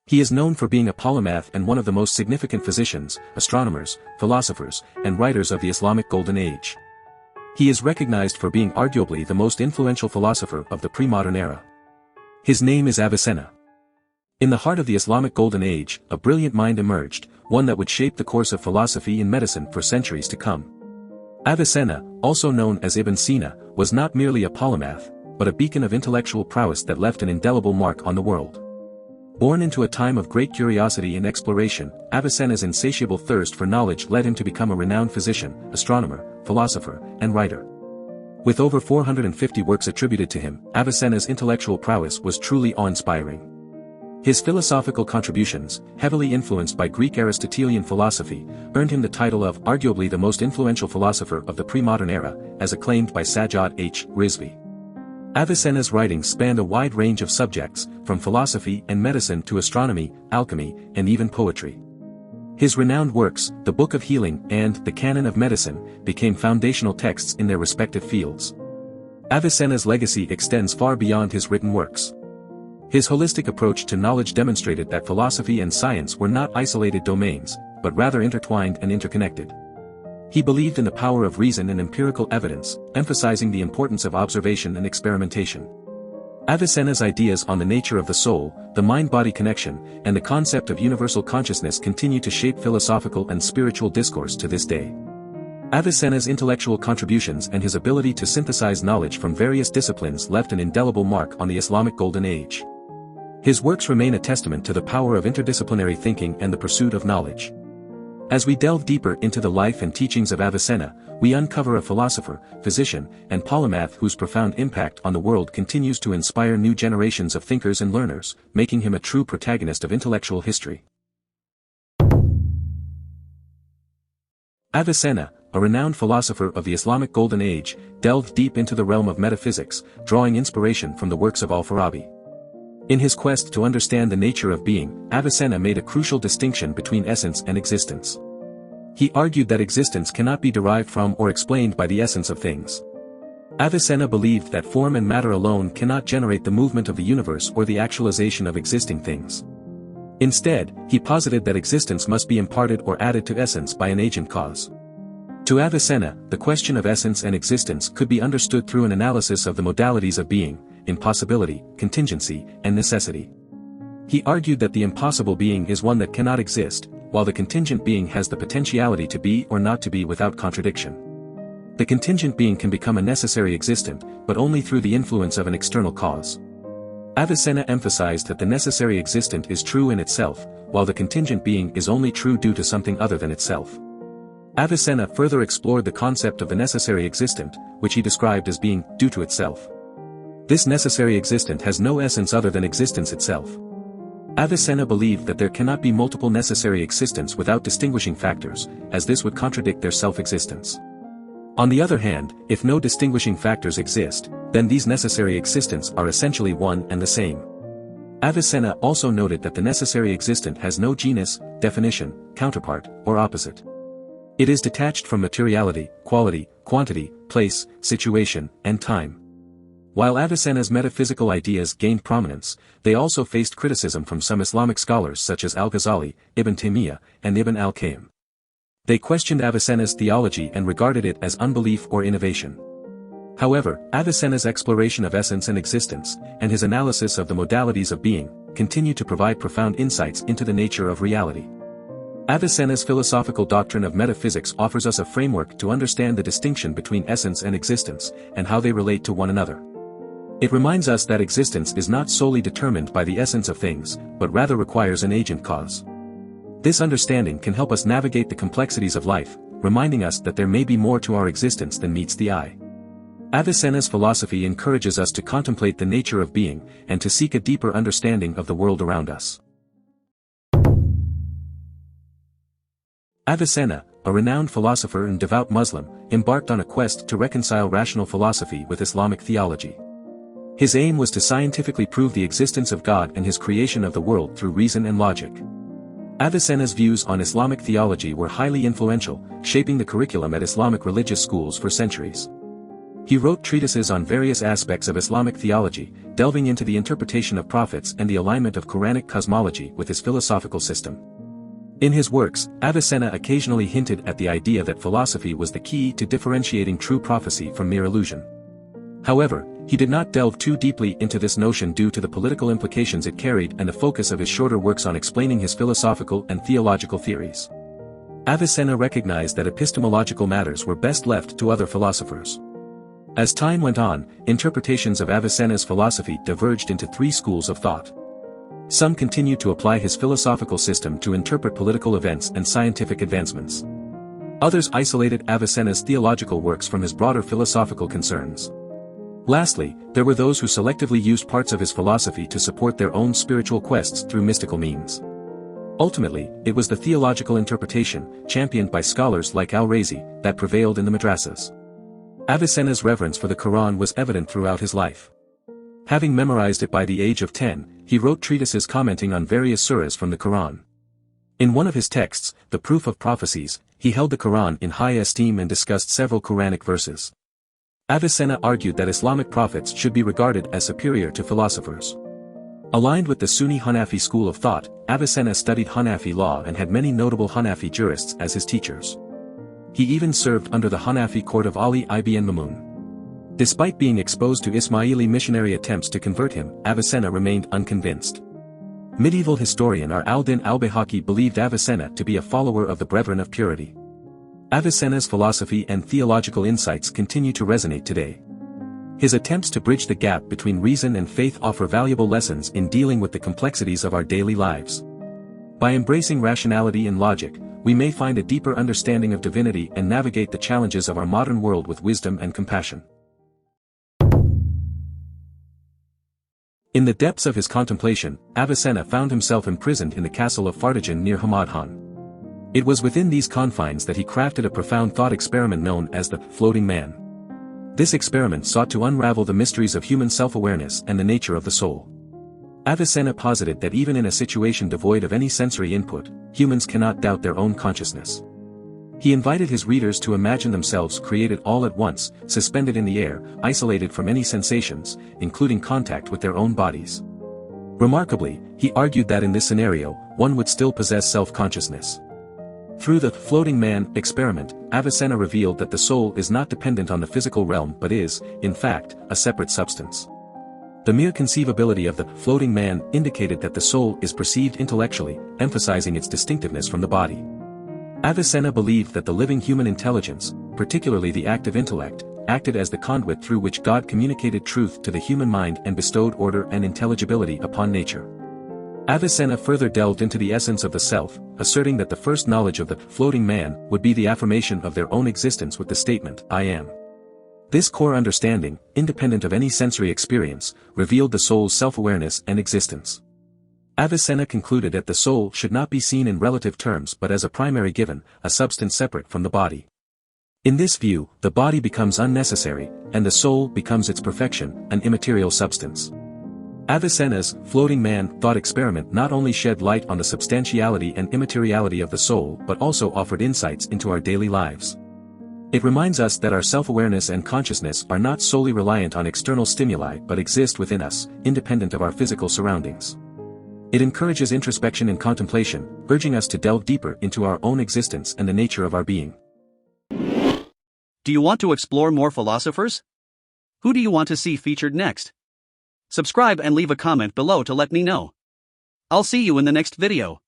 He is known for being a polymath and one of the most significant physicians, astronomers, philosophers, and writers of the Islamic Golden Age. He is recognized for being arguably the most influential philosopher of the pre-modern era. His name is Avicenna. In the heart of the Islamic Golden Age, a brilliant mind emerged, one that would shape the course of philosophy and medicine for centuries to come. Avicenna, also known as Ibn Sina, was not merely a polymath, but a beacon of intellectual prowess that left an indelible mark on the world. Born into a time of great curiosity and exploration, Avicenna's insatiable thirst for knowledge led him to become a renowned physician, astronomer, philosopher, and writer. With over 450 works attributed to him, Avicenna's intellectual prowess was truly awe-inspiring. His philosophical contributions, heavily influenced by Greek Aristotelian philosophy, earned him the title of arguably the most influential philosopher of the pre-modern era, as acclaimed by Sajjad H. Rizvi. Avicenna's writings spanned a wide range of subjects, from philosophy and medicine to astronomy, alchemy, and even poetry. His renowned works, the Book of Healing and the Canon of Medicine, became foundational texts in their respective fields. Avicenna's legacy extends far beyond his written works. His holistic approach to knowledge demonstrated that philosophy and science were not isolated domains, but rather intertwined and interconnected. He believed in the power of reason and empirical evidence, emphasizing the importance of observation and experimentation. Avicenna's ideas on the nature of the soul, the mind-body connection, and the concept of universal consciousness continue to shape philosophical and spiritual discourse to this day. Avicenna's intellectual contributions and his ability to synthesize knowledge from various disciplines left an indelible mark on the Islamic Golden Age. His works remain a testament to the power of interdisciplinary thinking and the pursuit of knowledge. As we delve deeper into the life and teachings of Avicenna, we uncover a philosopher, physician, and polymath whose profound impact on the world continues to inspire new generations of thinkers and learners, making him a true protagonist of intellectual history. Avicenna, a renowned philosopher of the Islamic Golden Age, delved deep into the realm of metaphysics, drawing inspiration from the works of Al-Farabi. In his quest to understand the nature of being, Avicenna made a crucial distinction between essence and existence. He argued that existence cannot be derived from or explained by the essence of things. Avicenna believed that form and matter alone cannot generate the movement of the universe or the actualization of existing things. Instead, he posited that existence must be imparted or added to essence by an agent cause. To Avicenna, the question of essence and existence could be understood through an analysis of the modalities of being, impossibility, contingency, and necessity. He argued that the impossible being is one that cannot exist, while the contingent being has the potentiality to be or not to be without contradiction. The contingent being can become a necessary existent, but only through the influence of an external cause. Avicenna emphasized that the necessary existent is true in itself, while the contingent being is only true due to something other than itself. Avicenna further explored the concept of the necessary existent, which he described as being due to itself. This necessary existent has no essence other than existence itself. Avicenna believed that there cannot be multiple necessary existents without distinguishing factors, as this would contradict their self-existence. On the other hand, if no distinguishing factors exist, then these necessary existents are essentially one and the same. Avicenna also noted that the necessary existent has no genus, definition, counterpart, or opposite. It is detached from materiality, quality, quantity, place, situation, and time. While Avicenna's metaphysical ideas gained prominence, they also faced criticism from some Islamic scholars such as Al-Ghazali, Ibn Taymiyyah, and Ibn al-Qayyim. They questioned Avicenna's theology and regarded it as unbelief or innovation. However, Avicenna's exploration of essence and existence, and his analysis of the modalities of being, continue to provide profound insights into the nature of reality. Avicenna's philosophical doctrine of metaphysics offers us a framework to understand the distinction between essence and existence, and how they relate to one another. It reminds us that existence is not solely determined by the essence of things, but rather requires an agent cause. This understanding can help us navigate the complexities of life, reminding us that there may be more to our existence than meets the eye. Avicenna's philosophy encourages us to contemplate the nature of being, and to seek a deeper understanding of the world around us. Avicenna, a renowned philosopher and devout Muslim, embarked on a quest to reconcile rational philosophy with Islamic theology. His aim was to scientifically prove the existence of God and his creation of the world through reason and logic. Avicenna's views on Islamic theology were highly influential, shaping the curriculum at Islamic religious schools for centuries. He wrote treatises on various aspects of Islamic theology, delving into the interpretation of prophets and the alignment of Quranic cosmology with his philosophical system. In his works, Avicenna occasionally hinted at the idea that philosophy was the key to differentiating true prophecy from mere illusion. However, he did not delve too deeply into this notion due to the political implications it carried and the focus of his shorter works on explaining his philosophical and theological theories. Avicenna recognized that epistemological matters were best left to other philosophers. As time went on, interpretations of Avicenna's philosophy diverged into three schools of thought. Some continued to apply his philosophical system to interpret political events and scientific advancements. Others isolated Avicenna's theological works from his broader philosophical concerns. Lastly, there were those who selectively used parts of his philosophy to support their own spiritual quests through mystical means. Ultimately, it was the theological interpretation, championed by scholars like al-Razi, that prevailed in the madrasas. Avicenna's reverence for the Quran was evident throughout his life. Having memorized it by the age of 10, he wrote treatises commenting on various surahs from the Quran. In one of his texts, The Proof of Prophecies, he held the Quran in high esteem and discussed several Quranic verses. Avicenna argued that Islamic prophets should be regarded as superior to philosophers. Aligned with the Sunni Hanafi school of thought, Avicenna studied Hanafi law and had many notable Hanafi jurists as his teachers. He even served under the Hanafi court of Ali ibn Mamun. Despite being exposed to Ismaili missionary attempts to convert him, Avicenna remained unconvinced. Medieval historian al-Din al-Bayhaqi believed Avicenna to be a follower of the Brethren of Purity. Avicenna's philosophy and theological insights continue to resonate today. His attempts to bridge the gap between reason and faith offer valuable lessons in dealing with the complexities of our daily lives. By embracing rationality and logic, we may find a deeper understanding of divinity and navigate the challenges of our modern world with wisdom and compassion. In the depths of his contemplation, Avicenna found himself imprisoned in the castle of Fartajan near Hamadhan. It was within these confines that he crafted a profound thought experiment known as the floating man. This experiment sought to unravel the mysteries of human self-awareness and the nature of the soul. Avicenna posited that even in a situation devoid of any sensory input, humans cannot doubt their own consciousness. He invited his readers to imagine themselves created all at once, suspended in the air, isolated from any sensations, including contact with their own bodies. Remarkably, he argued that in this scenario, one would still possess self-consciousness. Through the floating man experiment, Avicenna revealed that the soul is not dependent on the physical realm but is, in fact, a separate substance. The mere conceivability of the floating man indicated that the soul is perceived intellectually, emphasizing its distinctiveness from the body. Avicenna believed that the living human intelligence, particularly the active intellect, acted as the conduit through which God communicated truth to the human mind and bestowed order and intelligibility upon nature. Avicenna further delved into the essence of the self, asserting that the first knowledge of the floating man would be the affirmation of their own existence with the statement, I am. This core understanding, independent of any sensory experience, revealed the soul's self-awareness and existence. Avicenna concluded that the soul should not be seen in relative terms but as a primary given, a substance separate from the body. In this view, the body becomes unnecessary, and the soul becomes its perfection, an immaterial substance. Avicenna's floating man thought experiment not only shed light on the substantiality and immateriality of the soul but also offered insights into our daily lives. It reminds us that our self-awareness and consciousness are not solely reliant on external stimuli but exist within us, independent of our physical surroundings. It encourages introspection and contemplation, urging us to delve deeper into our own existence and the nature of our being. Do you want to explore more philosophers? Who do you want to see featured next? Subscribe and leave a comment below to let me know. I'll see you in the next video.